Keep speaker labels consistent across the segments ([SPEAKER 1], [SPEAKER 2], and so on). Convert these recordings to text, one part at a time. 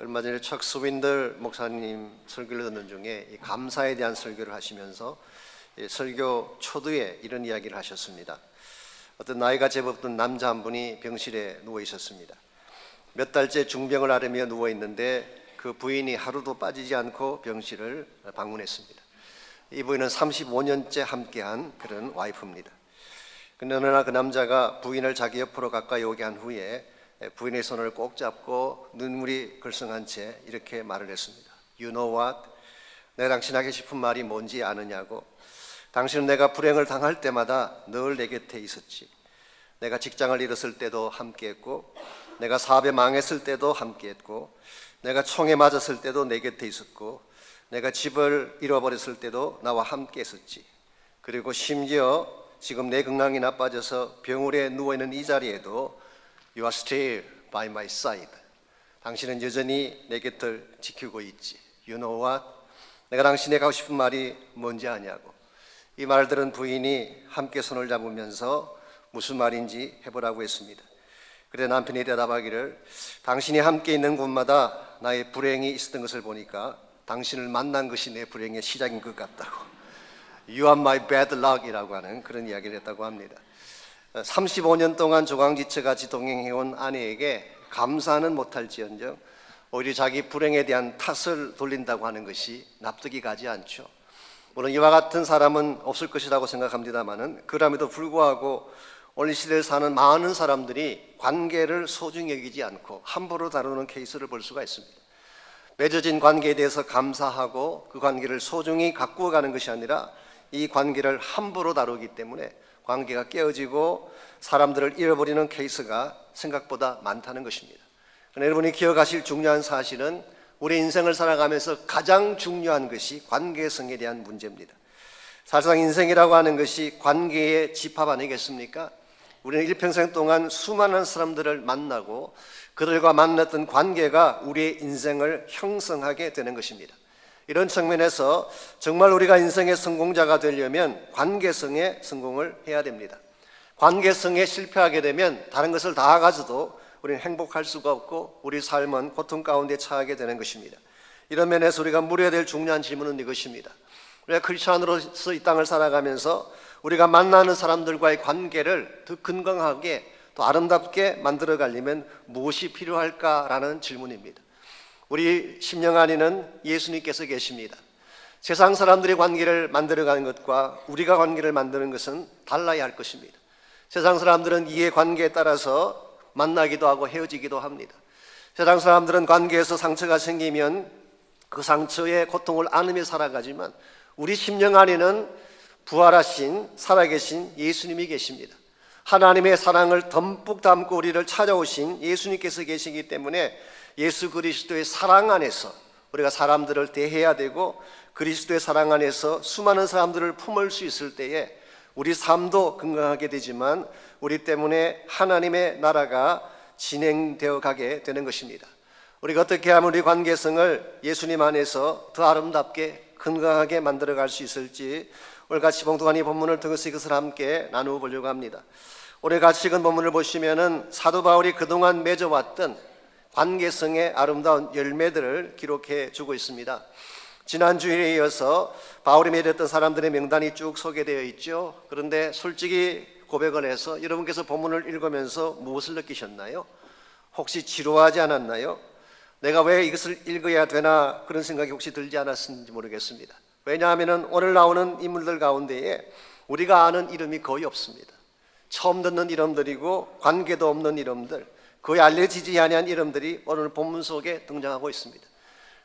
[SPEAKER 1] 얼마 전에 척 스윈들 목사님 설교를 듣는 중에 이 감사에 대한 설교를 하시면서 설교 초두에 이런 이야기를 하셨습니다. 어떤 나이가 제법 든 남자 한 분이 병실에 누워 있었습니다. 몇 달째 중병을 앓으며 누워 있는데 그 부인이 하루도 빠지지 않고 병실을 방문했습니다. 이 부인은 35년째 함께한 그런 와이프입니다. 근데 어느 날 그 남자가 부인을 자기 옆으로 가까이 오게 한 후에 부인의 손을 꼭 잡고 눈물이 글썽한 채 이렇게 말을 했습니다. You know what? 내가 당신에게 싶은 말이 뭔지 아느냐고. 당신은 내가 불행을 당할 때마다 늘 내 곁에 있었지. 내가 직장을 잃었을 때도 함께했고, 내가 사업에 망했을 때도 함께했고, 내가 총에 맞았을 때도 내 곁에 있었고, 내가 집을 잃어버렸을 때도 나와 함께 했었지. 그리고 심지어 지금 내 건강이 나빠져서 병원에 누워있는 이 자리에도 You are still by my side. 당신은 여전히 내 곁을 지키고 있지. You know what? 내가 당신에게 하고 싶은 말이 뭔지 아냐고. 이 말을 들은 부인이 함께 손을 잡으면서 무슨 말인지 해보라고 했습니다. 그래 남편이 대답하기를, 당신이 함께 있는 곳마다 나의 불행이 있었던 것을 보니까 당신을 만난 것이 내 불행의 시작인 것 같다고. You are my bad luck 이라고 하는 그런 이야기를 했다고 합니다. 35년 동안 조강지처같이 동행해온 아내에게 감사는 못할지언정 오히려 자기 불행에 대한 탓을 돌린다고 하는 것이 납득이 가지 않죠. 물론 이와 같은 사람은 없을 것이라고 생각합니다만은 그럼에도 불구하고 오늘 시대를 사는 많은 사람들이 관계를 소중히 여기지 않고 함부로 다루는 케이스를 볼 수가 있습니다. 맺어진 관계에 대해서 감사하고 그 관계를 소중히 가꾸어 가는 것이 아니라 이 관계를 함부로 다루기 때문에 관계가 깨어지고 사람들을 잃어버리는 케이스가 생각보다 많다는 것입니다. 여러분이 기억하실 중요한 사실은 우리 인생을 살아가면서 가장 중요한 것이 관계성에 대한 문제입니다. 사실상 인생이라고 하는 것이 관계의 집합 아니겠습니까? 우리는 일평생 동안 수많은 사람들을 만나고 그들과 만났던 관계가 우리의 인생을 형성하게 되는 것입니다. 이런 측면에서 정말 우리가 인생의 성공자가 되려면 관계성에 성공을 해야 됩니다. 관계성에 실패하게 되면 다른 것을 다 가져도 우리는 행복할 수가 없고 우리 삶은 고통 가운데 처하게 되는 것입니다. 이런 면에서 우리가 물어야 될 중요한 질문은 이것입니다. 우리가 크리스찬으로서 이 땅을 살아가면서 우리가 만나는 사람들과의 관계를 더 건강하게 또 아름답게 만들어 가려면 무엇이 필요할까라는 질문입니다. 우리 심령 안에는 예수님께서 계십니다. 세상 사람들의 관계를 만들어가는 것과 우리가 관계를 만드는 것은 달라야 할 것입니다. 세상 사람들은 이해 관계에 따라서 만나기도 하고 헤어지기도 합니다. 세상 사람들은 관계에서 상처가 생기면 그 상처의 고통을 안으며 살아가지만 우리 심령 안에는 부활하신 살아계신 예수님이 계십니다. 하나님의 사랑을 듬뿍 담고 우리를 찾아오신 예수님께서 계시기 때문에 예수 그리스도의 사랑 안에서 우리가 사람들을 대해야 되고 그리스도의 사랑 안에서 수많은 사람들을 품을 수 있을 때에 우리 삶도 건강하게 되지만 우리 때문에 하나님의 나라가 진행되어 가게 되는 것입니다. 우리가 어떻게 하면 우리 관계성을 예수님 안에서 더 아름답게 건강하게 만들어 갈 수 있을지 오늘 같이 봉독한 이 본문을 통해서 이것을 함께 나누어 보려고 합니다. 오늘 같이 읽은 본문을 보시면은 사도 바울이 그동안 맺어왔던 관계성의 아름다운 열매들을 기록해 주고 있습니다. 지난 주일에 이어서 바울이 맺었던 사람들의 명단이 쭉 소개되어 있죠. 그런데 솔직히 고백을 해서 여러분께서 본문을 읽으면서 무엇을 느끼셨나요? 혹시 지루하지 않았나요? 내가 왜 이것을 읽어야 되나 그런 생각이 혹시 들지 않았는지 모르겠습니다. 왜냐하면 오늘 나오는 인물들 가운데에 우리가 아는 이름이 거의 없습니다. 처음 듣는 이름들이고 관계도 없는 이름들, 거의 알려지지 아니한 이름들이 오늘 본문 속에 등장하고 있습니다.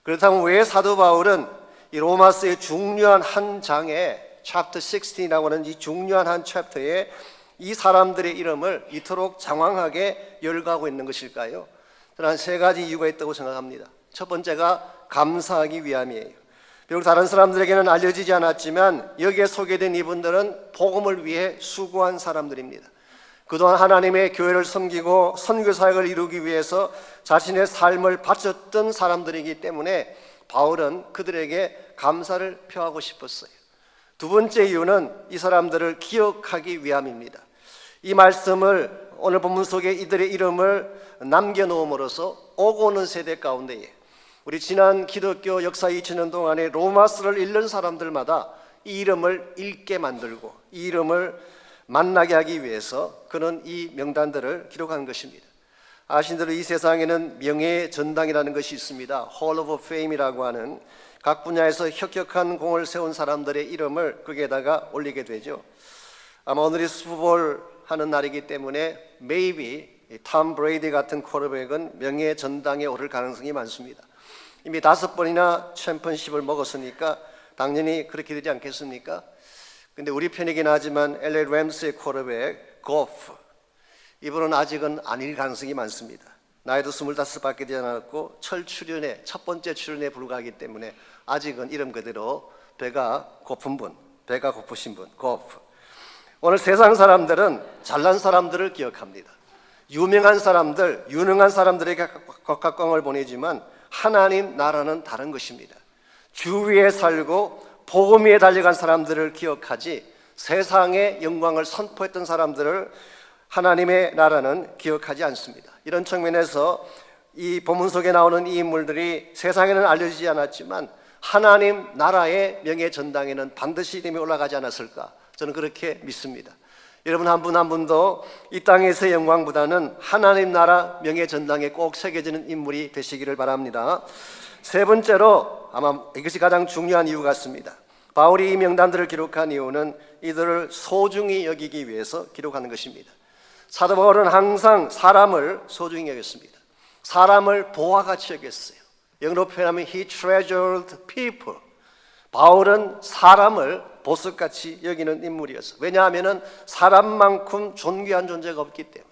[SPEAKER 1] 그렇다면 왜 사도 바울은 이 로마서의 중요한 한 장에 chapter 16이라고 하는 이 중요한 한 챕터에 이 사람들의 이름을 이토록 장황하게 열거하고 있는 것일까요? 저는 세 가지 이유가 있다고 생각합니다. 첫 번째가 감사하기 위함이에요. 비록 다른 사람들에게는 알려지지 않았지만 여기에 소개된 이분들은 복음을 위해 수고한 사람들입니다. 그동안 하나님의 교회를 섬기고 선교 사역을 이루기 위해서 자신의 삶을 바쳤던 사람들이기 때문에 바울은 그들에게 감사를 표하고 싶었어요. 두 번째 이유는 이 사람들을 기억하기 위함입니다. 이 말씀을 오늘 본문 속에 이들의 이름을 남겨놓음으로써 오고 오는 세대 가운데에 우리 지난 기독교 역사 2000년 동안에 로마서를 읽는 사람들마다 이 이름을 읽게 만들고 이 이름을 만나게 하기 위해서 그는 이 명단들을 기록한 것입니다. 아신 대로 이 세상에는 명예의 전당이라는 것이 있습니다. Hall of Fame이라고 하는 각 분야에서 혁혁한 공을 세운 사람들의 이름을 거기에다가 올리게 되죠. 아마 오늘이 슈퍼볼 하는 날이기 때문에 maybe 톰 브레이디 같은 쿼터백은 명예의 전당에 오를 가능성이 많습니다. 이미 5번이나 챔피언십을 먹었으니까 당연히 그렇게 되지 않겠습니까? 근데 우리 편이긴 하지만 LA 램스의 쿼터백 고프, 이분은 아직은 아닐 가능성이 많습니다. 나이도 25밖에 되지 않았고 첫 번째 출연에 불과하기 때문에 아직은 이름 그대로 배가 고픈 분, 배가 고프신 분, 고프. 오늘 세상 사람들은 잘난 사람들을 기억합니다. 유명한 사람들, 유능한 사람들에게 각광을 보내지만 하나님 나라는 다른 것입니다. 주위에 살고 복음 위에 달려간 사람들을 기억하지 세상의 영광을 선포했던 사람들을 하나님의 나라는 기억하지 않습니다. 이런 측면에서 이 본문 속에 나오는 이 인물들이 세상에는 알려지지 않았지만 하나님 나라의 명예 전당에는 반드시 이름이 올라가지 않았을까? 저는 그렇게 믿습니다. 여러분 한 분 한 분도 이 땅에서의 영광보다는 하나님 나라 명예 전당에 꼭 새겨지는 인물이 되시기를 바랍니다. 세 번째로 아마 이것이 가장 중요한 이유 같습니다. 바울이 이 명단들을 기록한 이유는 이들을 소중히 여기기 위해서 기록하는 것입니다. 사도 바울은 항상 사람을 소중히 여겼습니다. 사람을 보화같이 여겼어요. 영어로 표현하면 He treasured people. 바울은 사람을 보석같이 여기는 인물이었어요. 왜냐하면 사람만큼 존귀한 존재가 없기 때문에.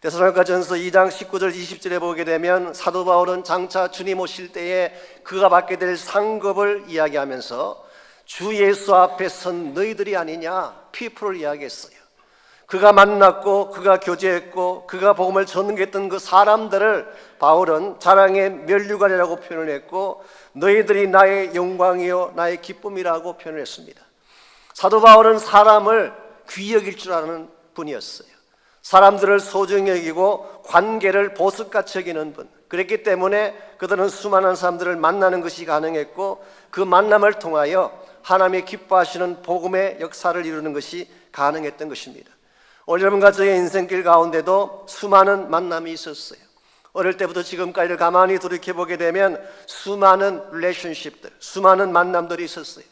[SPEAKER 1] 데살로니가전서 2장 19절 20절에 보게 되면 사도 바울은 장차 주님 오실 때에 그가 받게 될 상급을 이야기하면서 주 예수 앞에 선 너희들이 아니냐, people을 이야기했어요. 그가 만났고 그가 교제했고 그가 복음을 전개했던 그 사람들을 바울은 자랑의 면류관이라고 표현을 했고 너희들이 나의 영광이요 나의 기쁨이라고 표현을 했습니다. 사도 바울은 사람을 귀히 여길 줄 아는 분이었어요. 사람들을 소중히 여기고 관계를 보석같이 여기는 분. 그랬기 때문에 그들은 수많은 사람들을 만나는 것이 가능했고 그 만남을 통하여 하나님의 기뻐하시는 복음의 역사를 이루는 것이 가능했던 것입니다. 오늘 여러분과 저의 인생길 가운데도 수많은 만남이 있었어요. 어릴 때부터 지금까지를 가만히 돌이켜보게 되면 수많은 릴레이션십들, 수많은 만남들이 있었어요.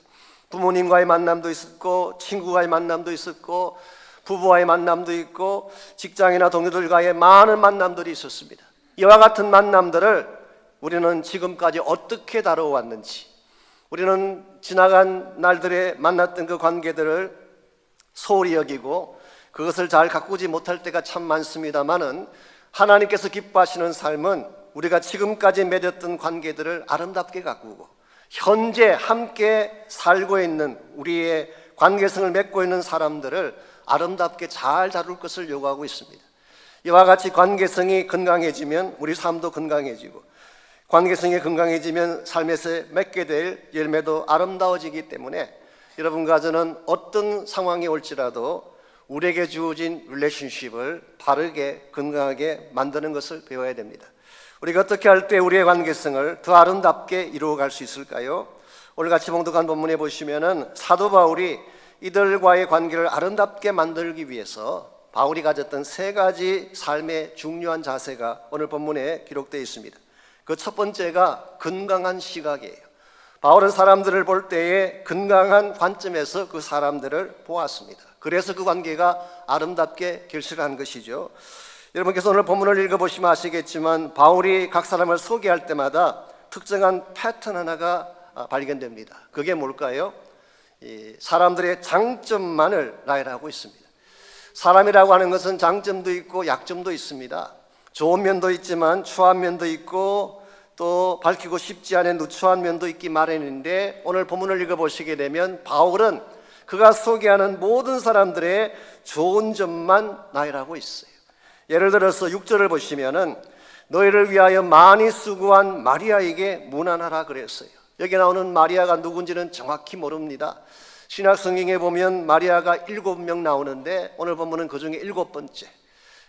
[SPEAKER 1] 부모님과의 만남도 있었고 친구와의 만남도 있었고 부부와의 만남도 있고 직장이나 동료들과의 많은 만남들이 있었습니다. 이와 같은 만남들을 우리는 지금까지 어떻게 다뤄왔는지, 우리는 지나간 날들에 만났던 그 관계들을 소홀히 여기고 그것을 잘 가꾸지 못할 때가 참 많습니다만은 하나님께서 기뻐하시는 삶은 우리가 지금까지 맺었던 관계들을 아름답게 가꾸고 현재 함께 살고 있는 우리의 관계성을 맺고 있는 사람들을 아름답게 잘 다룰 것을 요구하고 있습니다. 이와 같이 관계성이 건강해지면 우리 삶도 건강해지고 관계성이 건강해지면 삶에서 맺게 될 열매도 아름다워지기 때문에 여러분과 저는 어떤 상황이 올지라도 우리에게 주어진 릴레이션십을 바르게 건강하게 만드는 것을 배워야 됩니다. 우리가 어떻게 할 때 우리의 관계성을 더 아름답게 이루어갈 수 있을까요? 오늘 같이 봉독한 본문에 보시면은 사도 바울이 이들과의 관계를 아름답게 만들기 위해서 바울이 가졌던 3가지 삶의 중요한 자세가 오늘 본문에 기록되어 있습니다. 그 첫 번째가 건강한 시각이에요. 바울은 사람들을 볼 때에 건강한 관점에서 그 사람들을 보았습니다. 그래서 그 관계가 아름답게 결실한 것이죠. 여러분께서 오늘 본문을 읽어보시면 아시겠지만 바울이 각 사람을 소개할 때마다 특정한 패턴 하나가 발견됩니다. 그게 뭘까요? 사람들의 장점만을 나열하고 있습니다. 사람이라고 하는 것은 장점도 있고 약점도 있습니다. 좋은 면도 있지만 추한 면도 있고 또 밝히고 싶지 않은 누추한 면도 있기 마련인데 오늘 본문을 읽어보시게 되면 바울은 그가 소개하는 모든 사람들의 좋은 점만 나열하고 있어요. 예를 들어서 6절을 보시면은 너희를 위하여 많이 수고한 마리아에게 문안하라 그랬어요. 여기 나오는 마리아가 누군지는 정확히 모릅니다. 신약 성경에 보면 마리아가 7명 나오는데 오늘 본문은 그 중에 7번째.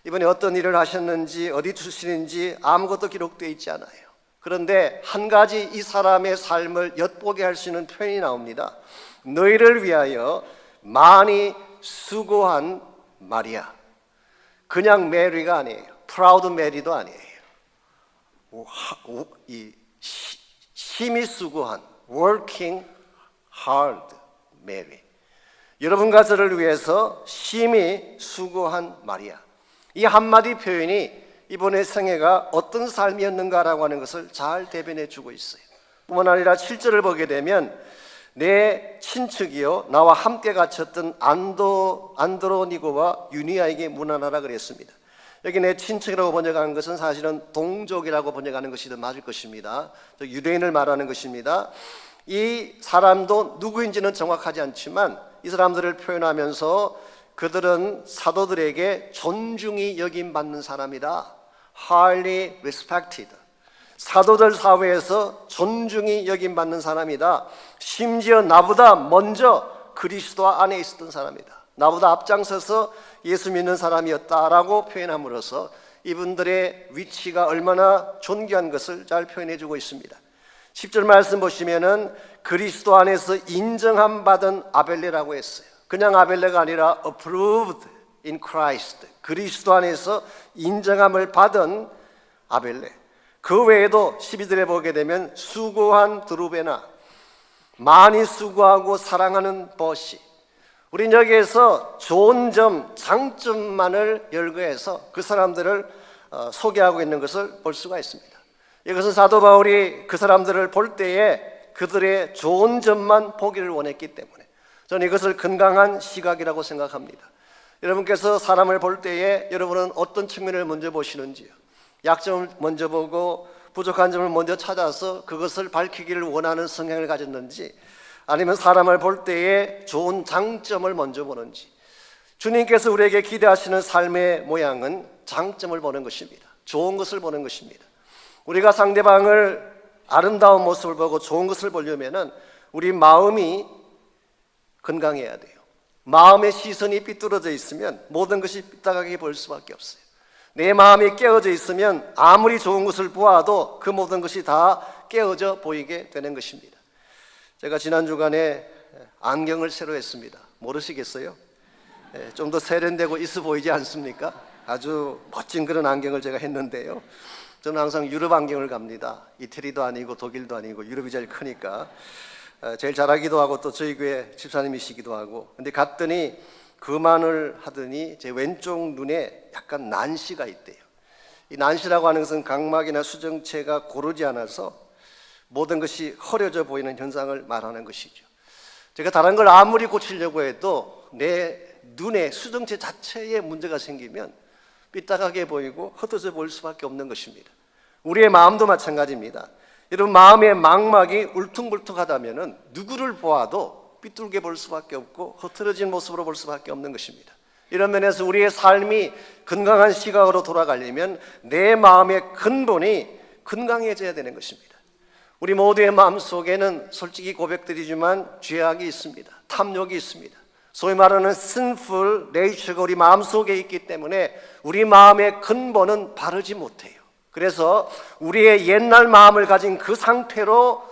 [SPEAKER 1] 이번에 어떤 일을 하셨는지 어디 출신인지 아무것도 기록되어 있지 않아요. 그런데 한 가지 이 사람의 삶을 엿보게 할 수 있는 표현이 나옵니다. 너희를 위하여 많이 수고한 마리아. 그냥 메리가 아니에요. 프라우드 메리도 아니에요. 힘이 수고한 working hard Mary. 여러분과 저를 위해서 심히 수고한 마리아. 이 한마디 표현이 이번의 생애가 어떤 삶이었는가라고 하는 것을 잘 대변해 주고 있어요. 뿐만 아니라 7절을 보게 되면 내 친척이요 나와 함께 갇혔던 안드로니고와 유니아에게 문안하라 그랬습니다. 여기 내 친척이라고 번역하는 것은 사실은 동족이라고 번역하는 것이 더 맞을 것입니다. 유대인을 말하는 것입니다. 이 사람도 누구인지는 정확하지 않지만 이 사람들을 표현하면서 그들은 사도들에게 존중이 여김받는 사람이다. Highly respected. 사도들 사회에서 존중이 여김받는 사람이다. 심지어 나보다 먼저 그리스도 안에 있었던 사람이다. 나보다 앞장서서 예수 믿는 사람이었다라고 표현함으로써 이분들의 위치가 얼마나 존귀한 것을 잘 표현해 주고 있습니다. 10절 말씀 보시면은 그리스도 안에서 인정함 받은 아벨레라고 했어요. 그냥 아벨레가 아니라 approved in Christ. 그리스도 안에서 인정함을 받은 아벨레. 그 외에도 12절에 보게 되면 수고한 드루베나, 많이 수고하고 사랑하는 버시. 우린 여기에서 좋은 점, 장점만을 열거해서 그 사람들을 소개하고 있는 것을 볼 수가 있습니다. 이것은 사도 바울이 그 사람들을 볼 때에 그들의 좋은 점만 보기를 원했기 때문에 저는 이것을 건강한 시각이라고 생각합니다. 여러분께서 사람을 볼 때에 여러분은 어떤 측면을 먼저 보시는지요? 약점을 먼저 보고 부족한 점을 먼저 찾아서 그것을 밝히기를 원하는 성향을 가졌는지, 아니면 사람을 볼 때에 좋은 장점을 먼저 보는지. 주님께서 우리에게 기대하시는 삶의 모양은 장점을 보는 것입니다. 좋은 것을 보는 것입니다. 우리가 상대방을 아름다운 모습을 보고 좋은 것을 보려면 우리 마음이 건강해야 돼요. 마음의 시선이 삐뚤어져 있으면 모든 것이 삐딱하게 보일 수밖에 없어요. 내 마음이 깨어져 있으면 아무리 좋은 것을 보아도 그 모든 것이 다 깨어져 보이게 되는 것입니다. 제가 지난 주간에 안경을 새로 했습니다. 모르시겠어요? 좀 더 세련되고 있어 보이지 않습니까? 아주 멋진 그런 안경을 제가 했는데요. 저는 항상 유럽 안경을 갑니다. 이태리도 아니고 독일도 아니고 유럽이 제일 크니까 제일 잘하기도 하고 또 저희 교회 집사님이시기도 하고. 근데 갔더니 그만을 하더니 제 왼쪽 눈에 약간 난시가 있대요. 이 난시라고 하는 것은 각막이나 수정체가 고르지 않아서 모든 것이 흐려져 보이는 현상을 말하는 것이죠. 제가 다른 걸 아무리 고치려고 해도 내 눈에 수정체 자체에 문제가 생기면 삐딱하게 보이고 흩어져 보일 수밖에 없는 것입니다. 우리의 마음도 마찬가지입니다. 여러분, 마음의 망막이 울퉁불퉁하다면 누구를 보아도 삐뚤게 볼 수밖에 없고 흐트러진 모습으로 볼 수밖에 없는 것입니다. 이런 면에서 우리의 삶이 건강한 시각으로 돌아가려면 내 마음의 근본이 건강해져야 되는 것입니다. 우리 모두의 마음속에는 솔직히 고백드리지만 죄악이 있습니다. 탐욕이 있습니다. 소위 말하는 sinful nature가 우리 마음속에 있기 때문에 우리 마음의 근본은 바르지 못해요. 그래서 우리의 옛날 마음을 가진 그 상태로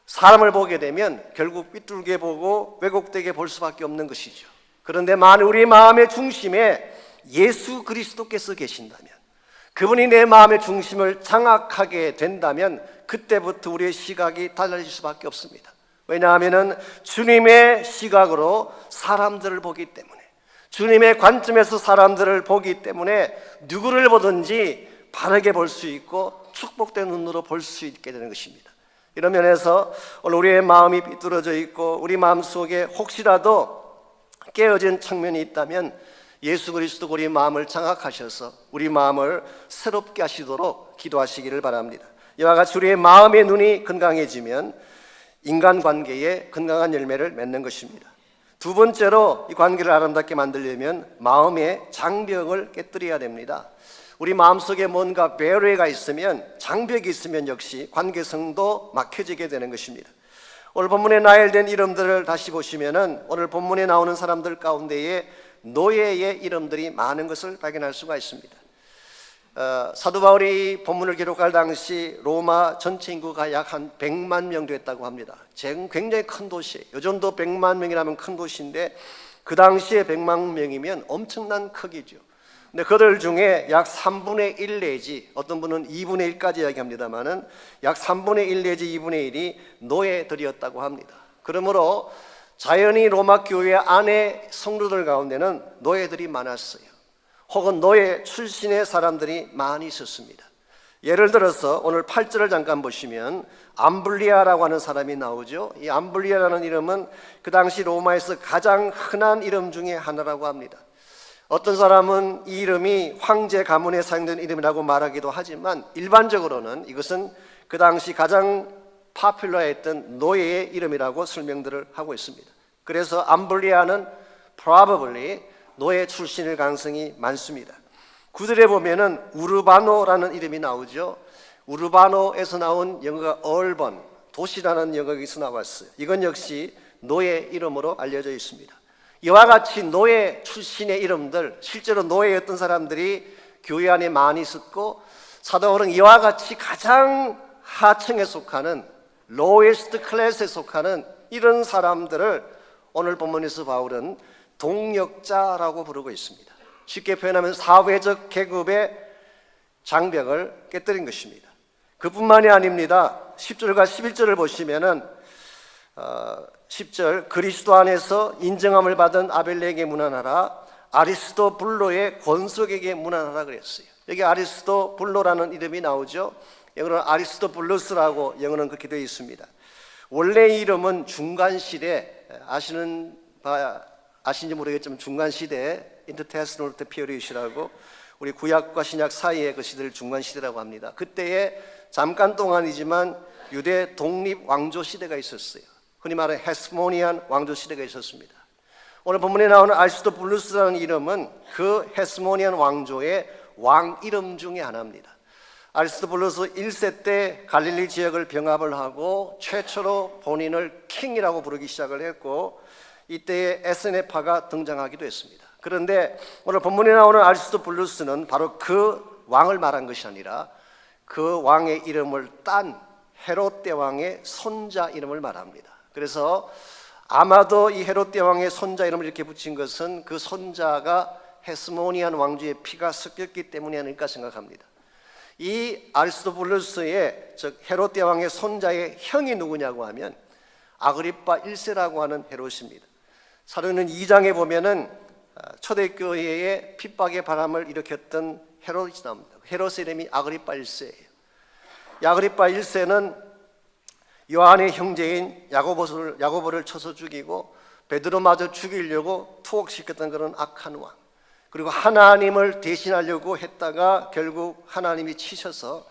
[SPEAKER 1] 사람을 보게 되면 결국 삐뚤게 보고 왜곡되게 볼 수밖에 없는 것이죠. 그런데 만약 우리 마음의 중심에 예수 그리스도께서 계신다면, 그분이 내 마음의 중심을 장악하게 된다면 그때부터 우리의 시각이 달라질 수밖에 없습니다. 왜냐하면 주님의 시각으로 사람들을 보기 때문에, 주님의 관점에서 사람들을 보기 때문에 누구를 보든지 바르게 볼 수 있고 축복된 눈으로 볼 수 있게 되는 것입니다. 이런 면에서 오늘 우리의 마음이 삐뚤어져 있고 우리 마음속에 혹시라도 깨어진 측면이 있다면 예수 그리스도 우리 마음을 장악하셔서 우리 마음을 새롭게 하시도록 기도하시기를 바랍니다. 이와 같이 우리의 마음의 눈이 건강해지면 인간관계에 건강한 열매를 맺는 것입니다. 두 번째로 이 관계를 아름답게 만들려면 마음의 장벽을 깨뜨려야 됩니다. 우리 마음속에 뭔가 배려가 있으면, 장벽이 있으면 역시 관계성도 막혀지게 되는 것입니다. 오늘 본문에 나열된 이름들을 다시 보시면은 오늘 본문에 나오는 사람들 가운데에 노예의 이름들이 많은 것을 발견할 수가 있습니다. 사도 바울이 본문을 기록할 당시 로마 전체 인구가 약 한 100만 명 됐다고 합니다. 굉장히 큰 도시예요. 요즘도 100만 명이라면 큰 도시인데 그 당시에 100만 명이면 엄청난 크기죠. 근데 그들 중에 약 3분의 1 내지 어떤 분은 2분의 1까지 이야기합니다만은 약 3분의 1 내지 2분의 1이 노예들이었다고 합니다. 그러므로 자연히 로마 교회 안에 성도들 가운데는 노예들이 많았어요. 혹은 노예 출신의 사람들이 많이 있었습니다. 예를 들어서 오늘 8절을 잠깐 보시면 암블리아라고 하는 사람이 나오죠. 이 암블리아라는 이름은 그 당시 로마에서 가장 흔한 이름 중에 하나라고 합니다. 어떤 사람은 이 이름이 황제 가문에 사용된 이름이라고 말하기도 하지만 일반적으로는 이것은 그 당시 가장 파퓰러했던 노예의 이름이라고 설명들을 하고 있습니다. 그래서 암블리아는 probably 노예 출신일 가능성이 많습니다. 구절에 보면은 우르바노라는 이름이 나오죠. 우르바노에서 나온 영어가 얼번, 도시라는 영어가 여기서 나왔어요. 이건 역시 노예 이름으로 알려져 있습니다. 이와 같이 노예 출신의 이름들, 실제로 노예였던 사람들이 교회 안에 많이 있었고, 사도 바울은 이와 같이 가장 하층에 속하는 lowest class에 속하는 이런 사람들을 오늘 본문에서 바울은 동력자라고 부르고 있습니다. 쉽게 표현하면 사회적 계급의 장벽을 깨뜨린 것입니다. 그뿐만이 아닙니다. 10절과 11절을 보시면은 10절 그리스도 안에서 인정함을 받은 아벨레에게 문안하라, 아리스도블로의 권속에게 문안하라 그랬어요. 여기 아리스도블로라는 이름이 나오죠. 영어로는 아리스토블루스라고 영어는 그렇게 되어 있습니다. 원래 이름은 중간시대, 아시는지 모르겠지만 중간시대 인터테스널트 피어리시라고 우리 구약과 신약 사이의 그 시대를 중간시대라고 합니다. 그때에 잠깐 동안이지만 유대 독립 왕조 시대가 있었어요. 흔히 말하는 헤스모니안 왕조 시대가 있었습니다. 오늘 본문에 나오는 아리스토블루스라는 이름은 그 헤스모니안 왕조의 왕 이름 중에 하나입니다. 아리스토블루스 1세 때 갈릴리 지역을 병합을 하고 최초로 본인을 킹이라고 부르기 시작을 했고, 이때에 에스네파가 등장하기도 했습니다. 그런데 오늘 본문에 나오는 아리스토블루스는 바로 그 왕을 말한 것이 아니라 그 왕의 이름을 딴 헤롯 대왕의 손자 이름을 말합니다. 그래서 아마도 이 헤롯 대왕의 손자 이름을 이렇게 붙인 것은 그 손자가 헤스모니안 왕조의 피가 섞였기 때문이 아닐까 생각합니다. 이 아리스토블루스의 즉 헤롯 대왕의 손자의 형이 누구냐고 하면 아그리빠 1세라고 하는 헤롯입니다. 사도행전 2장에 보면은 초대교회에 핍박의 바람을 일으켰던 헤롯이 나옵니다. 헤롯의 이름이 아그리빠 1세예요. 아그리빠 1세는 요한의 형제인 야고보를 쳐서 죽이고 베드로마저 죽이려고 투옥시켰던 그런 악한 왕, 그리고 하나님을 대신하려고 했다가 결국 하나님이 치셔서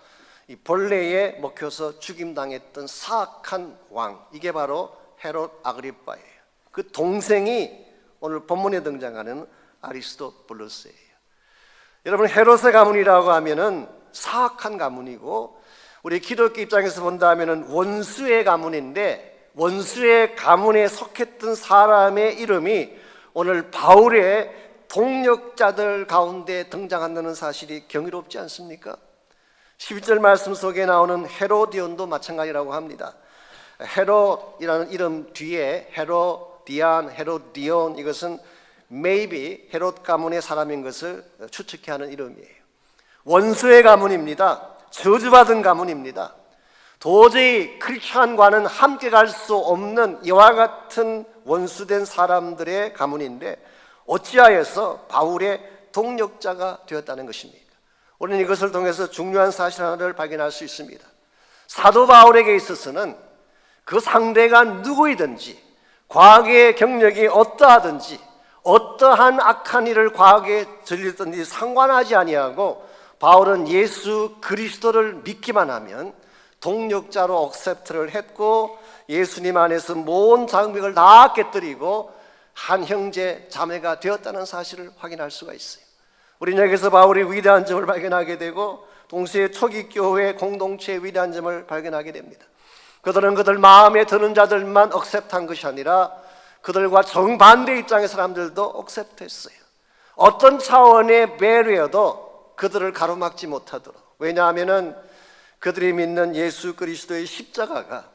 [SPEAKER 1] 이 벌레에 먹혀서 죽임당했던 사악한 왕, 이게 바로 헤롯 아그리빠예요. 그 동생이 오늘 본문에 등장하는 아리스토블루스예요. 여러분, 헤롯의 가문이라고 하면은 사악한 가문이고, 우리 기독교 입장에서 본다면은 원수의 가문인데, 원수의 가문에 속했던 사람의 이름이 오늘 바울의 동력자들 가운데 등장한다는 사실이 경이롭지 않습니까? 11절 말씀 속에 나오는 헤로디온도 마찬가지라고 합니다. 헤롯이라는 이름 뒤에 헤로디안, 헤로디온, 이것은 maybe 헤롯 가문의 사람인 것을 추측케 하는 이름이에요. 원수의 가문입니다. 저주받은 가문입니다. 도저히 크리스천과는 함께 갈 수 없는 이와 같은 원수된 사람들의 가문인데 어찌하여서 바울의 동력자가 되었다는 것입니까? 우리는 이것을 통해서 중요한 사실 하나를 발견할 수 있습니다. 사도 바울에게 있어서는 그 상대가 누구이든지, 과거의 경력이 어떠하든지, 어떠한 악한 일을 과거에 저질렀든지 상관하지 아니하고 바울은 예수 그리스도를 믿기만 하면 동력자로 억셉트를 했고, 예수님 안에서 모든 장벽을 다 깨뜨리고 한 형제 자매가 되었다는 사실을 확인할 수가 있어요. 우리는 여기서 바울이 위대한 점을 발견하게 되고, 동시에 초기 교회 공동체의 위대한 점을 발견하게 됩니다. 그들은 그들 마음에 드는 자들만 억셉트한 것이 아니라 그들과 정반대 입장의 사람들도 억셉트했어요. 어떤 차원의 배려도 그들을 가로막지 못하도록. 왜냐하면은 그들이 믿는 예수 그리스도의 십자가가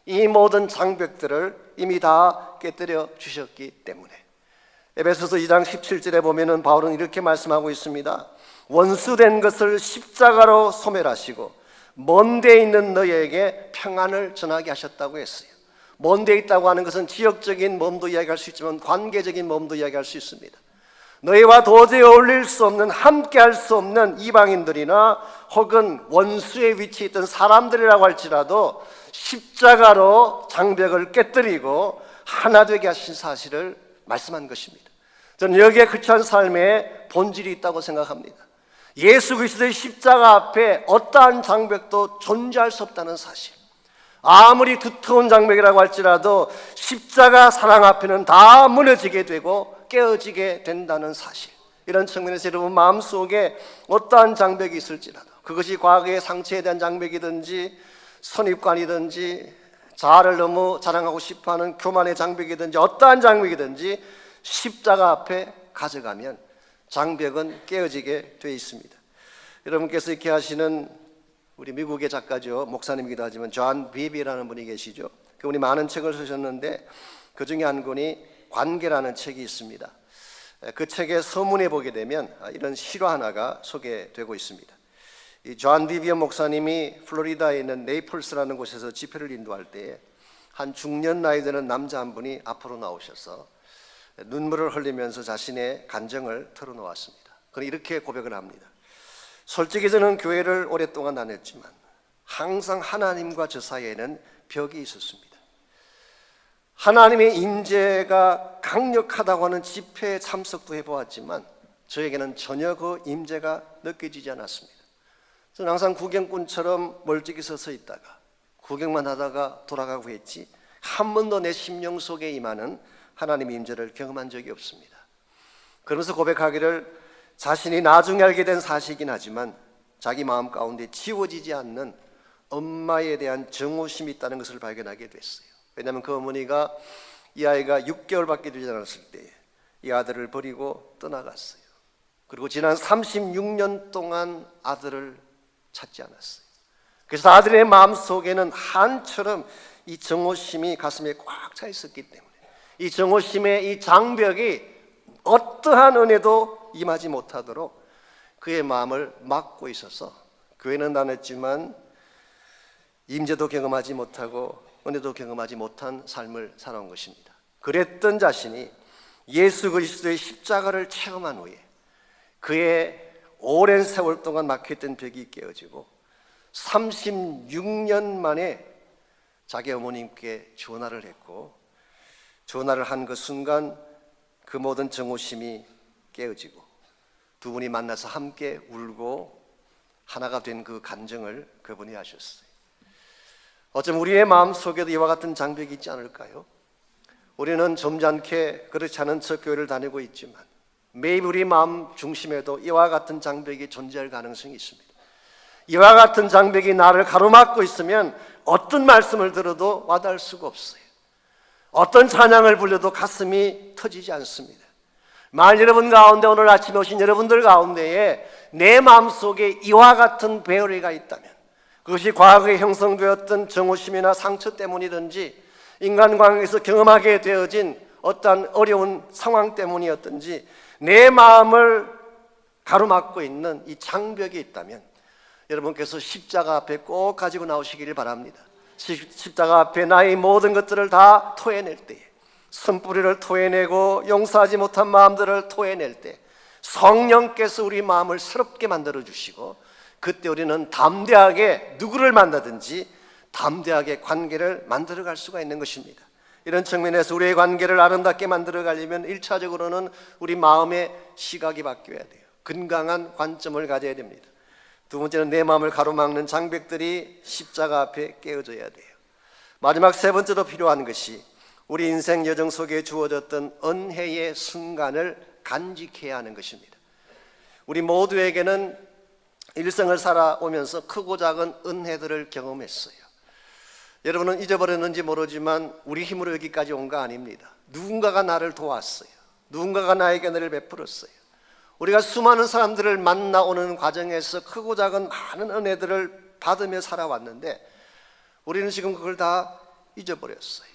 [SPEAKER 1] 이 모든 장벽들을 이미 다 깨뜨려 주셨기 때문에. 에베소서 2장 17절에 보면은 바울은 이렇게 말씀하고 있습니다. 원수된 것을 십자가로 소멸하시고 먼 데 있는 너희에게 평안을 전하게 하셨다고 했어요. 먼 데 있다고 하는 것은 지역적인 몸도 이야기할 수 있지만 관계적인 몸도 이야기할 수 있습니다. 너희와 도저히 어울릴 수 없는, 함께할 수 없는 이방인들이나 혹은 원수의 위치에 있던 사람들이라고 할지라도 십자가로 장벽을 깨뜨리고 하나 되게 하신 사실을 말씀한 것입니다. 저는 여기에 그치한 삶의 본질이 있다고 생각합니다. 예수 그리스도의 십자가 앞에 어떠한 장벽도 존재할 수 없다는 사실. 아무리 두터운 장벽이라고 할지라도 십자가 사랑 앞에는 다 무너지게 되고 깨어지게 된다는 사실. 이런 측면에서 여러분 마음속에 어떠한 장벽이 있을지라도, 그것이 과거의 상처에 대한 장벽이든지 선입관이든지 자아를 너무 자랑하고 싶어하는 교만의 장벽이든지 어떠한 장벽이든지 십자가 앞에 가져가면 장벽은 깨어지게 되어 있습니다. 여러분께서 이렇게 하시는 우리 미국의 작가죠, 목사님이기도 하지만 존 비비라는 분이 계시죠. 그분이 많은 책을 쓰셨는데 그 중에 한 권이 관계라는 책이 있습니다. 그 책의 서문에 보게 되면 이런 실화 하나가 소개되고 있습니다. 이 존 비비어 목사님이 플로리다에 있는 네이플스라는 곳에서 집회를 인도할 때에 한 중년 나이 드는 남자 한 분이 앞으로 나오셔서 눈물을 흘리면서 자신의 간정을 털어놓았습니다. 그는 이렇게 고백을 합니다. 솔직히 저는 교회를 오랫동안 다녔지만 항상 하나님과 저 사이에는 벽이 있었습니다. 하나님의 임재가 강력하다고 하는 집회에 참석도 해보았지만 저에게는 전혀 그 임재가 느껴지지 않았습니다. 저는 항상 구경꾼처럼 멀찍이 서서 있다가 구경만 하다가 돌아가고 했지 한 번도 내 심령 속에 임하는 하나님의 임재를 경험한 적이 없습니다. 그러면서 고백하기를 자신이 나중에 알게 된 사실이긴 하지만 자기 마음 가운데 지워지지 않는 엄마에 대한 정오심이 있다는 것을 발견하게 됐어요. 왜냐하면 그 어머니가 이 아이가 6개월밖에 되지 않았을 때 이 아들을 버리고 떠나갔어요. 그리고 지난 36년 동안 아들을 찾지 않았어요. 그래서 아들의 마음속에는 한처럼 이 정오심이 가슴에 꽉 차 있었기 때문에 이 정오심의 이 장벽이 어떠한 은혜도 임하지 못하도록 그의 마음을 막고 있어서 교회는 다녔지만 임재도 경험하지 못하고 은혜도 경험하지 못한 삶을 살아온 것입니다. 그랬던 자신이 예수 그리스도의 십자가를 체험한 후에 그의 오랜 세월 동안 막혀있던 벽이 깨어지고 36년 만에 자기 어머님께 전화를 했고 전화를 한 그 순간 그 모든 정오심이 깨어지고 두 분이 만나서 함께 울고 하나가 된 그 간증을 그분이 하셨어요. 어쩌면 우리의 마음속에도 이와 같은 장벽이 있지 않을까요? 우리는 점잖게 그렇지 않은 척 교회를 다니고 있지만 매일 우리 마음 중심에도 이와 같은 장벽이 존재할 가능성이 있습니다. 이와 같은 장벽이 나를 가로막고 있으면 어떤 말씀을 들어도 와닿을 수가 없어요. 어떤 찬양을 불러도 가슴이 터지지 않습니다. 만일 여러분 가운데 오늘 아침에 오신 여러분들 가운데에 내 마음속에 이와 같은 배열이가 있다면 그것이 과거에 형성되었던 정오심이나 상처 때문이든지 인간관계에서 경험하게 되어진 어떤 어려운 상황 때문이었든지 내 마음을 가로막고 있는 이 장벽이 있다면 여러분께서 십자가 앞에 꼭 가지고 나오시기를 바랍니다. 십자가 앞에 나의 모든 것들을 다 토해낼 때에 쓴뿌리를 토해내고 용서하지 못한 마음들을 토해낼 때 성령께서 우리 마음을 새롭게 만들어 주시고 그때 우리는 담대하게 누구를 만나든지 담대하게 관계를 만들어갈 수가 있는 것입니다. 이런 측면에서 우리의 관계를 아름답게 만들어가려면 1차적으로는 우리 마음의 시각이 바뀌어야 돼요. 건강한 관점을 가져야 됩니다. 두 번째는 내 마음을 가로막는 장벽들이 십자가 앞에 깨어져야 돼요. 마지막 세 번째로 필요한 것이 우리 인생 여정 속에 주어졌던 은혜의 순간을 간직해야 하는 것입니다. 우리 모두에게는 일생을 살아오면서 크고 작은 은혜들을 경험했어요. 여러분은 잊어버렸는지 모르지만 우리 힘으로 여기까지 온 거 아닙니다. 누군가가 나를 도왔어요. 누군가가 나에게 은혜를 베풀었어요. 우리가 수많은 사람들을 만나오는 과정에서 크고 작은 많은 은혜들을 받으며 살아왔는데 우리는 지금 그걸 다 잊어버렸어요.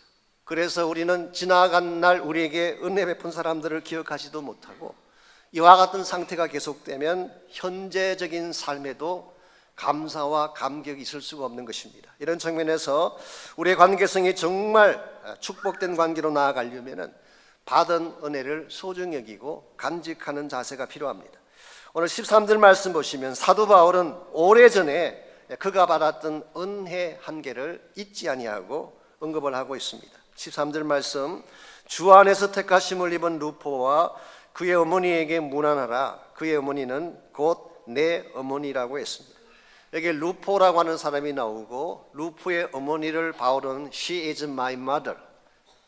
[SPEAKER 1] 그래서 우리는 지나간 날 우리에게 은혜 베푼 사람들을 기억하지도 못하고 이와 같은 상태가 계속되면 현재적인 삶에도 감사와 감격이 있을 수가 없는 것입니다. 이런 측면에서 우리의 관계성이 정말 축복된 관계로 나아가려면 받은 은혜를 소중히 여기고 간직하는 자세가 필요합니다. 오늘 13절 말씀 보시면 사도 바울은 오래전에 그가 받았던 은혜 한계를 잊지 아니하고 언급을 하고 있습니다. 13절 말씀, 주 안에서 택하심을 입은 루포와 그의 어머니에게 문안하라. 그의 어머니는 곧 내 어머니라고 했습니다. 여기 루포라고 하는 사람이 나오고 루포의 어머니를 바울은 She is my mother,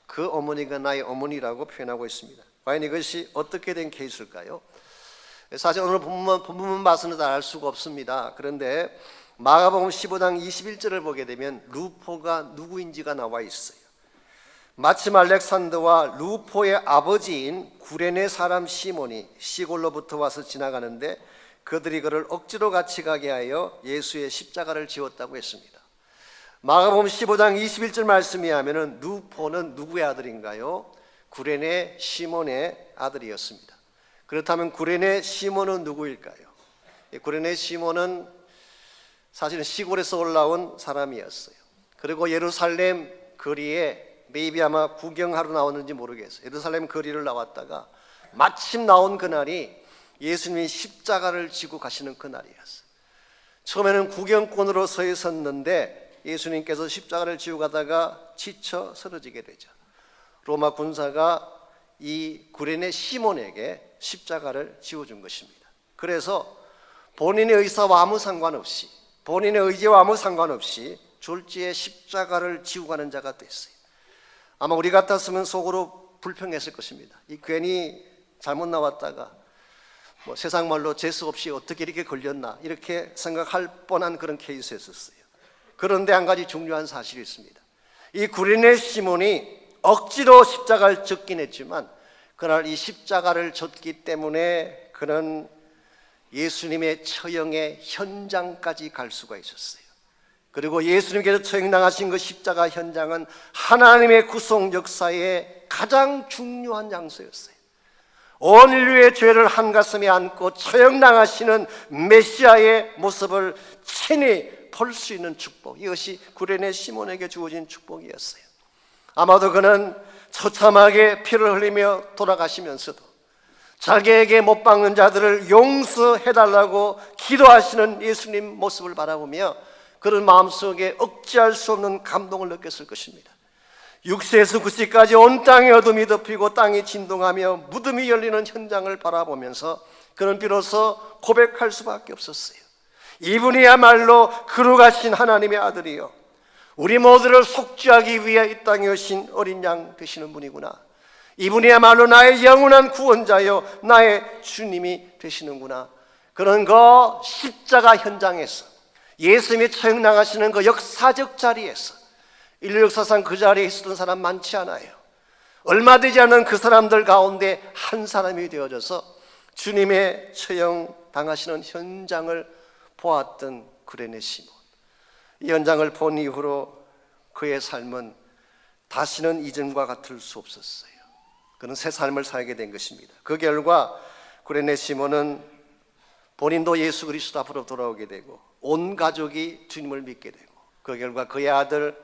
[SPEAKER 1] 그 어머니가 나의 어머니라고 표현하고 있습니다. 과연 이것이 어떻게 된 케이스일까요? 사실 오늘 본문만 봐서는 알 수가 없습니다. 그런데 마가복음 15장 21절을 보게 되면 루포가 누구인지가 나와 있어요. 마침 알렉산더와 루포의 아버지인 구레네 사람 시몬이 시골로부터 와서 지나가는데 그들이 그를 억지로 같이 가게 하여 예수의 십자가를 지었다고 했습니다. 마가복음 15장 21절 말씀에 하면은 루포는 누구의 아들인가요? 구레네 시몬의 아들이었습니다. 그렇다면 구레네 시몬은 누구일까요? 구레네 시몬은 사실은 시골에서 올라온 사람이었어요. 그리고 예루살렘 거리에 메이비 아마 구경하러 나왔는지 모르겠어요. 예루살렘 거리를 나왔다가 마침 나온 그날이 예수님이 십자가를 지고 가시는 그날이었어요. 처음에는 구경꾼으로 서 있었는데 예수님께서 십자가를 지고 가다가 지쳐 쓰러지게 되죠. 로마 군사가 이 구레네 시몬에게 십자가를 지어준 것입니다. 그래서 본인의 의사와 아무 상관없이, 본인의 의지와 아무 상관없이 졸지에 십자가를 지고 가는 자가 됐어요. 아마 우리 같았으면 속으로 불평했을 것입니다. 이 괜히 잘못 나왔다가 세상 말로 재수 없이 어떻게 이렇게 걸렸나 이렇게 생각할 뻔한 그런 케이스였었어요. 그런데 한 가지 중요한 사실이 있습니다. 이 구레네 시몬이 억지로 십자가를 졌긴 했지만 그날 이 십자가를 졌기 때문에 그는 예수님의 처형의 현장까지 갈 수가 있었어요. 그리고 예수님께서 처형당하신 그 십자가 현장은 하나님의 구속 역사의 가장 중요한 장소였어요. 온 인류의 죄를 한가슴에 안고 처형당하시는 메시아의 모습을 친히 볼 수 있는 축복, 이것이 구레네 시몬에게 주어진 축복이었어요. 아마도 그는 처참하게 피를 흘리며 돌아가시면서도 자기에게 못 박는 자들을 용서해달라고 기도하시는 예수님 모습을 바라보며 그런 마음속에 억제할 수 없는 감동을 느꼈을 것입니다. 6세에서 9세까지 온 땅에 어둠이 덮이고 땅이 진동하며 무덤이 열리는 현장을 바라보면서 그는 비로소 고백할 수밖에 없었어요. 이분이야말로 거룩하신 하나님의 아들이요, 우리 모두를 속죄하기 위해 이 땅에 오신 어린 양 되시는 분이구나. 이분이야말로 나의 영원한 구원자요, 나의 주님이 되시는구나. 그런 그 십자가 현장에서 예수님이 처형당하시는 그 역사적 자리에서 인류 역사상 그 자리에 있었던 사람 많지 않아요. 얼마 되지 않은 그 사람들 가운데 한 사람이 되어져서 주님의 처형당하시는 현장을 보았던 구레네 시몬. 이 현장을 본 이후로 그의 삶은 다시는 이전과 같을 수 없었어요. 그는 새 삶을 살게 된 것입니다. 그 결과 구레네 시몬은 본인도 예수 그리스도 앞으로 돌아오게 되고 온 가족이 주님을 믿게 되고 그 결과 그의 아들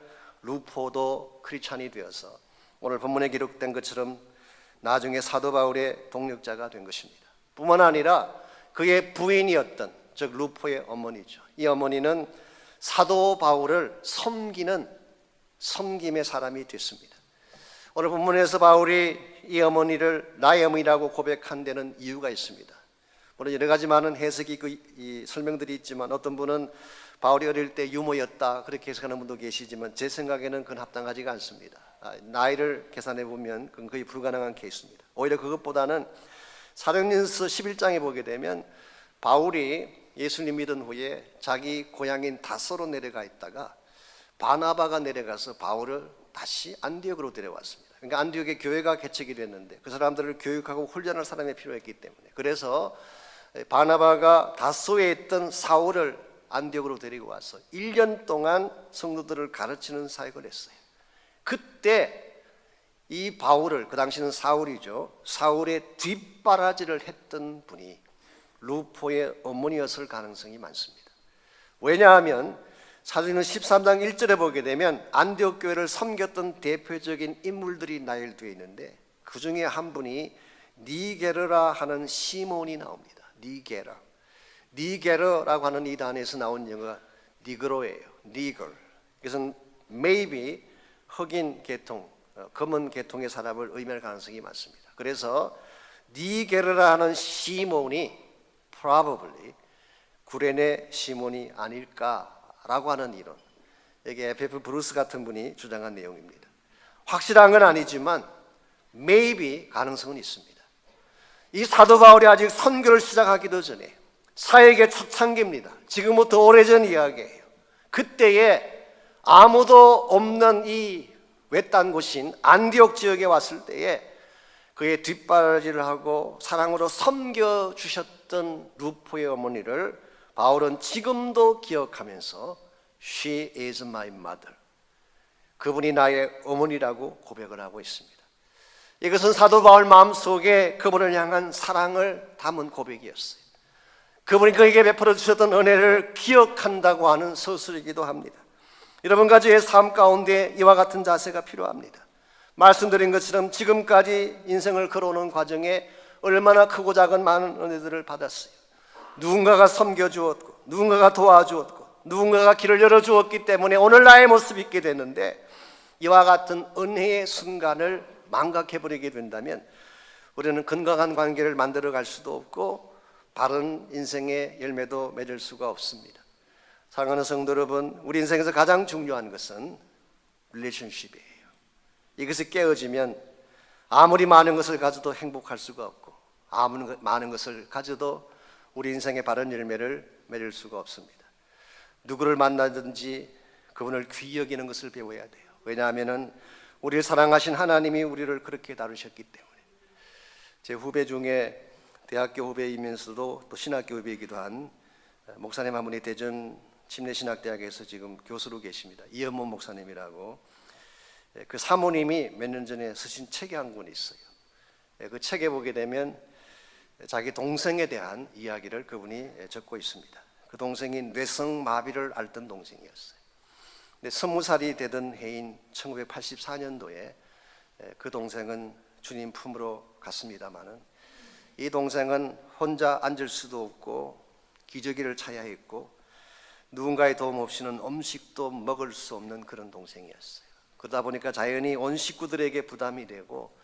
[SPEAKER 1] 루포도 크리스찬이 되어서 오늘 본문에 기록된 것처럼 나중에 사도 바울의 동력자가 된 것입니다. 뿐만 아니라 그의 부인이었던, 즉 루포의 어머니죠. 이 어머니는 사도 바울을 섬김의 사람이 됐습니다. 오늘 본문에서 바울이 이 어머니를 나의 어머니라고 고백한 데는 이유가 있습니다. 물론 여러 가지 많은 해석이 설명들이 있지만 어떤 분은 바울이 어릴 때 유모였다 그렇게 해석하는 분도 계시지만 제 생각에는 그건 합당하지가 않습니다. 나이를 계산해 보면 그건 거의 불가능한 케이스입니다. 오히려 그것보다는 사도행전서 11장에 보게 되면 바울이 예수님 믿은 후에 자기 고향인 다소로 내려가 있다가 바나바가 내려가서 바울을 다시 안디옥으로 데려왔습니다. 그러니까 안디옥에 교회가 개척이 됐는데 그 사람들을 교육하고 훈련할 사람이 필요했기 때문에, 그래서 바나바가 다소에 있던 사울을 안디옥으로 데리고 와서 1년 동안 성도들을 가르치는 사역을 했어요. 그때 이 바울을, 그 당시는 사울이죠, 사울의 뒷바라지를 했던 분이 루포의 어머니였을 가능성이 많습니다. 왜냐하면 사도행전 13장 1절에 보게 되면 안디옥 교회를 섬겼던 대표적인 인물들이 나열되어 있는데 그 중에 한 분이 니게르라 하는 시몬이 나옵니다. 니게르라고 하는 이 단어에서 나온 영어가 니그로예요. 니글. 이것은 maybe 흑인 계통, 검은 계통의 사람을 의미할 가능성이 많습니다. 그래서 니게르라 하는 시몬이 probably 구레네 시몬이 아닐까라고 하는 이론, 이게 F.F. 브루스 같은 분이 주장한 내용입니다. 확실한 건 아니지만 maybe 가능성은 있습니다. 이 사도 바울이 아직 선교를 시작하기도 전에 사역의 초창기입니다. 지금부터 오래전 이야기예요. 그때에 아무도 없는 이 외딴 곳인 안디옥 지역에 왔을 때에 그의 뒷바라지를 하고 사랑으로 섬겨주셨던 루포의 어머니를 바울은 지금도 기억하면서 She is my mother, 그분이 나의 어머니라고 고백을 하고 있습니다. 이것은 사도 바울 마음속에 그분을 향한 사랑을 담은 고백이었어요. 그분이 그에게 베풀어 주셨던 은혜를 기억한다고 하는 서술이기도 합니다. 여러분 가지의 삶 가운데 이와 같은 자세가 필요합니다. 말씀드린 것처럼 지금까지 인생을 걸어오는 과정에 얼마나 크고 작은 많은 은혜들을 받았어요. 누군가가 섬겨주었고, 누군가가 도와주었고, 누군가가 길을 열어주었기 때문에 오늘 나의 모습이 있게 됐는데, 이와 같은 은혜의 순간을 망각해버리게 된다면 우리는 건강한 관계를 만들어갈 수도 없고 바른 인생의 열매도 맺을 수가 없습니다. 사랑하는 성도 여러분, 우리 인생에서 가장 중요한 것은 릴레이션십이에요. 이것이 깨어지면 아무리 많은 것을 가져도 행복할 수가 없고 아무리 많은 것을 가져도 우리 인생의 바른 열매를 맺을 수가 없습니다. 누구를 만나든지 그분을 귀히 여기는 것을 배워야 돼요. 왜냐하면 우리를 사랑하신 하나님이 우리를 그렇게 다루셨기 때문에. 제 후배 중에 대학교 후배이면서도 또 신학교 후배이기도 한 목사님 한 분이 대전 침례신학대학에서 지금 교수로 계십니다. 이현문 목사님이라고. 그 사모님이 몇 년 전에 쓰신 책이 한 권 있어요. 그 책에 보게 되면 자기 동생에 대한 이야기를 그분이 적고 있습니다. 그 동생이 뇌성마비를 앓던 동생이었어요. 근데 20살이 되던 해인 1984년도에 그 동생은 주님 품으로 갔습니다마는 이 동생은 혼자 앉을 수도 없고 기저귀를 차야 했고 누군가의 도움 없이는 음식도 먹을 수 없는 그런 동생이었어요. 그러다 보니까 자연히 온 식구들에게 부담이 되고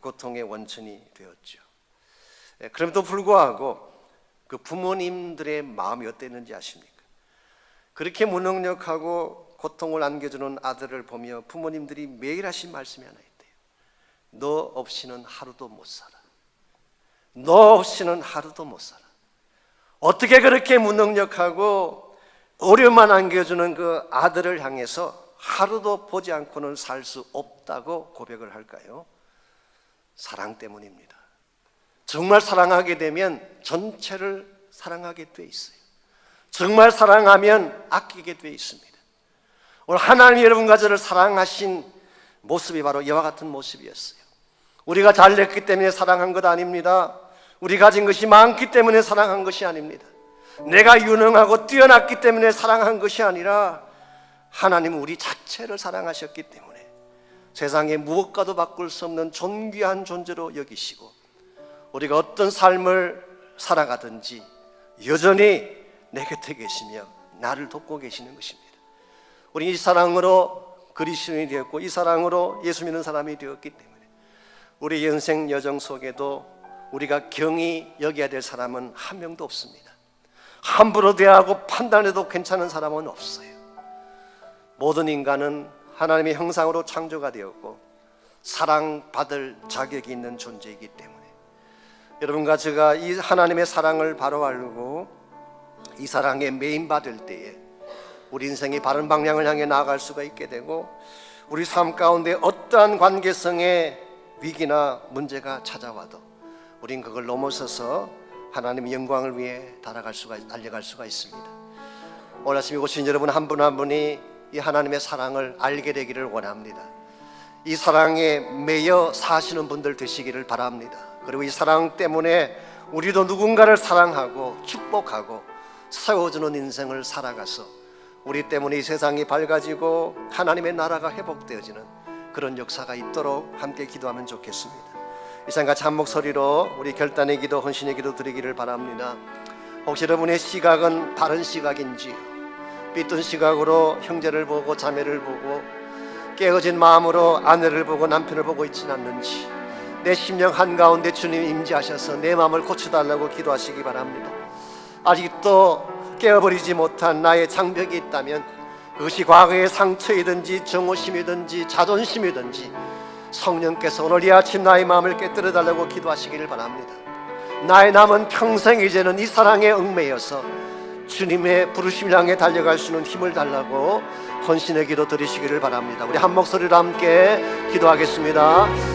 [SPEAKER 1] 고통의 원천이 되었죠. 그럼에도 불구하고 그 부모님들의 마음이 어땠는지 아십니까? 그렇게 무능력하고 고통을 안겨주는 아들을 보며 부모님들이 매일 하신 말씀이 하나 있대요. 너 없이는 하루도 못 살아. 너 없이는 하루도 못 살아. 어떻게 그렇게 무능력하고 어려움만 안겨주는 그 아들을 향해서 하루도 보지 않고는 살 수 없다고 고백을 할까요? 사랑 때문입니다. 정말 사랑하게 되면 전체를 사랑하게 돼 있어요. 정말 사랑하면 아끼게 돼 있습니다. 오늘 하나님이 여러분과 저를 사랑하신 모습이 바로 이와 같은 모습이었어요. 우리가 잘 됐기 때문에 사랑한 것 아닙니다. 우리 가진 것이 많기 때문에 사랑한 것이 아닙니다. 내가 유능하고 뛰어났기 때문에 사랑한 것이 아니라 하나님은 우리 자체를 사랑하셨기 때문에 세상에 무엇과도 바꿀 수 없는 존귀한 존재로 여기시고 우리가 어떤 삶을 살아가든지 여전히 내 곁에 계시며 나를 돕고 계시는 것입니다. 우리 이 사랑으로 그리스도인이 되었고 이 사랑으로 예수 믿는 사람이 되었기 때문에 우리 인생 여정 속에도 우리가 경히 여겨야 될 사람은 한 명도 없습니다. 함부로 대하고 판단해도 괜찮은 사람은 없어요. 모든 인간은 하나님의 형상으로 창조가 되었고 사랑받을 자격이 있는 존재이기 때문에 여러분과 제가 이 하나님의 사랑을 바로 알고 이 사랑에 매인받을 때에 우리 인생이 바른 방향을 향해 나아갈 수가 있게 되고 우리 삶 가운데 어떠한 관계성의 위기나 문제가 찾아와도 우린 그걸 넘어서서 하나님의 영광을 위해 달려갈 수가 있습니다. 오늘 아침 오신 여러분 한 분 한 분이 이 하나님의 사랑을 알게 되기를 원합니다. 이 사랑에 매여 사시는 분들 되시기를 바랍니다. 그리고 이 사랑 때문에 우리도 누군가를 사랑하고 축복하고 세워주는 인생을 살아가서 우리 때문에 이 세상이 밝아지고 하나님의 나라가 회복되어지는 그런 역사가 있도록 함께 기도하면 좋겠습니다. 이 시간 같이 한 목소리로 우리 결단의 기도, 헌신의 기도 드리기를 바랍니다. 혹시 여러분의 시각은 바른 시각인지, 삐뚤 시각으로 형제를 보고 자매를 보고 깨어진 마음으로 아내를 보고 남편을 보고 있지는 않는지, 내 심령 한가운데 주님 임재하셔서 내 마음을 고쳐달라고 기도하시기 바랍니다. 아직도 깨어버리지 못한 나의 장벽이 있다면 그것이 과거의 상처이든지 정오심이든지 자존심이든지 성령께서 오늘 이 아침 나의 마음을 깨뜨려 달라고 기도하시기를 바랍니다. 나의 남은 평생 이제는 이 사랑에 얽매여서 주님의 부르심을 향해 달려갈 수 있는 힘을 달라고 헌신의 기도 드리시기를 바랍니다. 우리 한 목소리로 함께 기도하겠습니다.